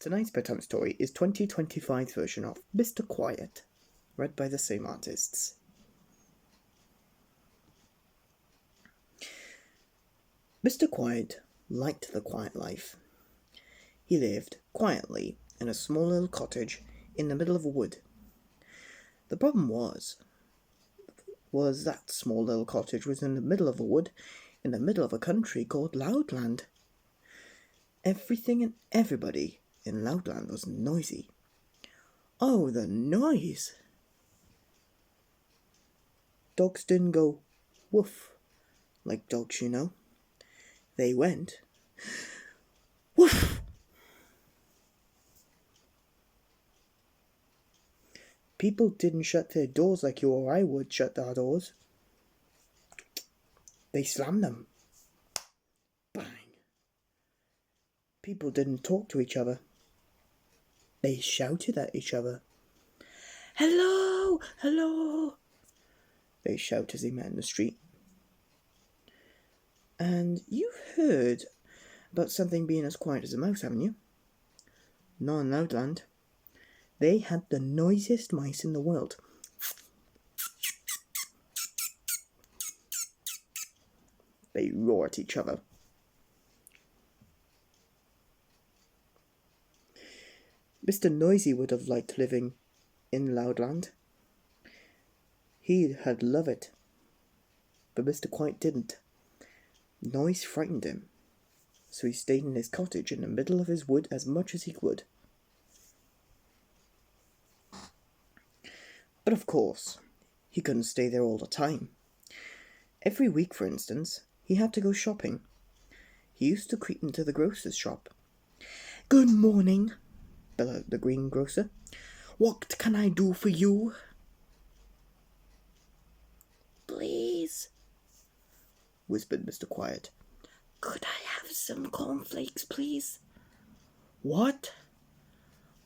Tonight's bedtime story is 2025's version of Mr. Quiet, read by the same artists. Mr. Quiet liked the quiet life. He lived quietly in a small little cottage in the middle of a wood. The problem was that small little cottage was in the middle of a wood, in the middle of a country called Loudland. Everything and everybody in Loudland was noisy. Oh, the noise! Dogs didn't go woof like dogs, you know. They went woof. People didn't shut their doors like you or I would shut our doors. They slammed them. Bang. People didn't talk to each other. They shouted at each other. Hello! Hello! They shout as they met in the street. And you've heard about something being as quiet as a mouse, haven't you? Not in Loudland. They had the noisiest mice in the world. They roar at each other. Mr. Noisy would have liked living in Loudland. He had loved it. But Mr. Quiet didn't. Noise frightened him, so he stayed in his cottage in the middle of his wood as much as he could. But of course, he couldn't stay there all the time. Every week, for instance, he had to go shopping. He used to creep into the grocer's shop. "Good morning," bellowed the greengrocer. "What can I do for you?" "Please," whispered Mr. Quiet. "Could I have some cornflakes, please?" "What?"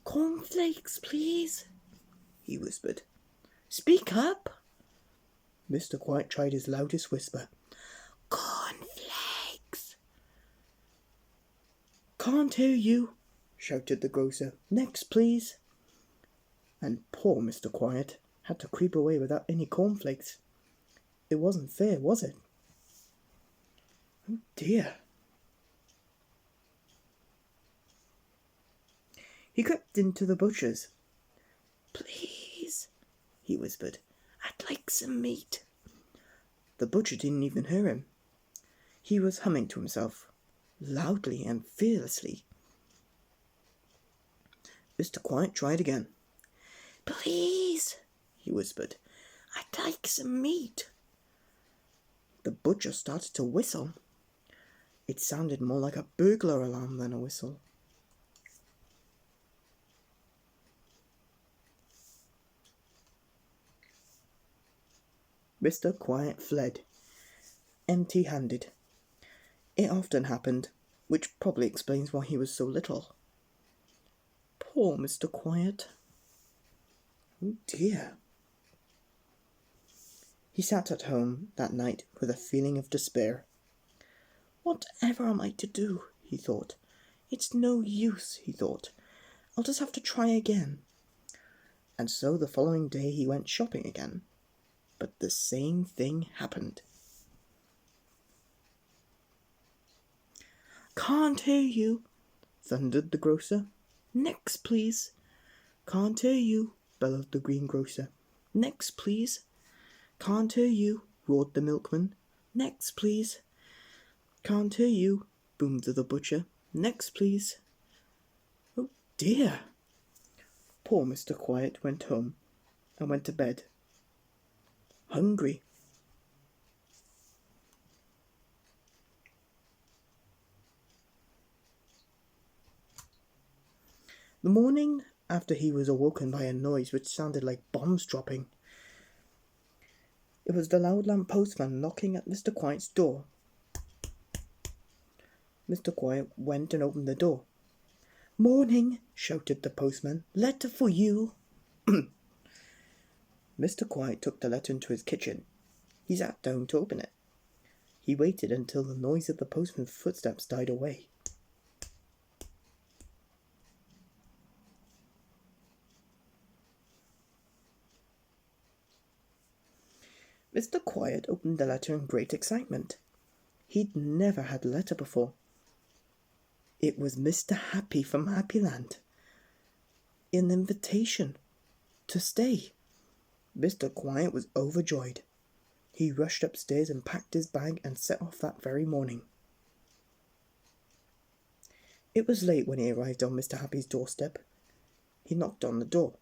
"Cornflakes, please," he whispered. "Speak up." Mr. Quiet tried his loudest whisper. "Cornflakes." "Can't hear you," shouted the grocer. "Next, please." And poor Mr. Quiet had to creep away without any cornflakes. It wasn't fair, was it? Oh dear. He crept into the butcher's. "Please," he whispered, "I'd like some meat." The butcher didn't even hear him. He was humming to himself, loudly and fearlessly. Mr. Quiet tried again. "Please," he whispered, "I'd like some meat." The butcher started to whistle. It sounded more like a burglar alarm than a whistle. Mr. Quiet fled, empty-handed. It often happened, which probably explains why he was so little. Poor Mr. Quiet. Oh dear. He sat at home that night with a feeling of despair. "Whatever am I to do?" he thought. "It's no use," he thought. "I'll just have to try again." And so the following day he went shopping again. But the same thing happened. "Can't hear you," thundered the grocer. "Next, please." "Can't hear you," bellowed the greengrocer. "Next, please." "Can't hear you," roared the milkman. "Next, please." "Can't hear you," boomed the butcher. "Next, please." Oh dear. Poor Mr. Quiet went home and went to bed, hungry. The morning after he was awoken by a noise which sounded like bombs dropping. It was the Loudland postman knocking at Mr. Quiet's door. Mr. Quiet went and opened the door. "Morning," shouted the postman. "Letter for you." Mr. Quiet took the letter into his kitchen. He sat down to open it. He waited until the noise of the postman's footsteps died away. Mr. Quiet opened the letter in great excitement. He'd never had a letter before. It was Mr. Happy from Happyland. An invitation to stay. Mr. Quiet was overjoyed. He rushed upstairs and packed his bag and set off that very morning. It was late when he arrived on Mr. Happy's doorstep. He knocked on the door.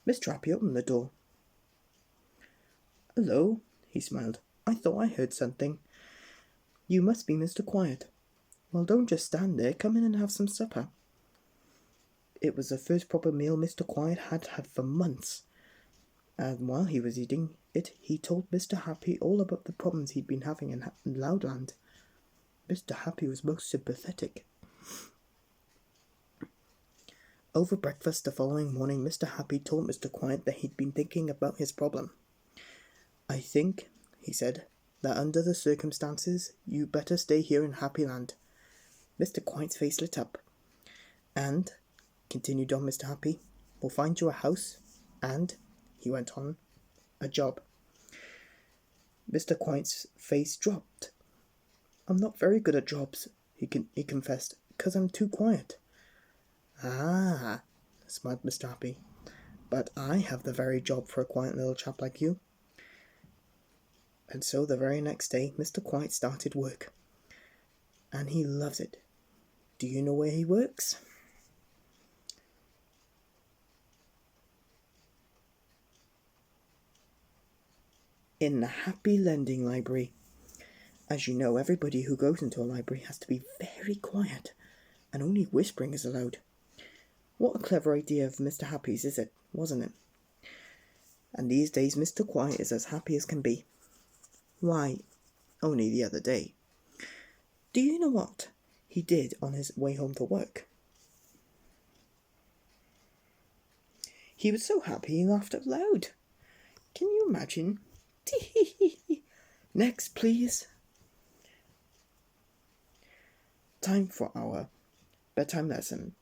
Mr. Happy opened the door. "Hello," he smiled. "I thought I heard something. You must be Mr. Quiet. Well, don't just stand there. Come in and have some supper." It was the first proper meal Mr. Quiet had had for months, and while he was eating it, he told Mr. Happy all about the problems he'd been having in Loudland. Mr. Happy was most sympathetic. Over breakfast the following morning, Mr. Happy told Mr. Quiet that he'd been thinking about his problem. "I think," he said, "that under the circumstances, you better stay here in Happyland." Mr. Quiet's face lit up. "And," continued on Mr. Happy, "we'll find you a house, and," he went on, "a job." Mr. Quiet's face dropped. "I'm not very good at jobs," he confessed, "'cause I'm too quiet." "Ah," smiled Mr. Happy, "but I have the very job for a quiet little chap like you." And so the very next day, Mr. Quiet started work. And he loves it. Do you know where he works? In the Happy Lending Library. As you know, everybody who goes into a library has to be very quiet, and only whispering is allowed. What a clever idea of Mr. Happy's, is it, wasn't it? And these days Mr. Quiet is as happy as can be. Why, only the other day. Do you know what he did on his way home from work? He was so happy he laughed out loud. Can you imagine? Next, please. Time for our bedtime lesson.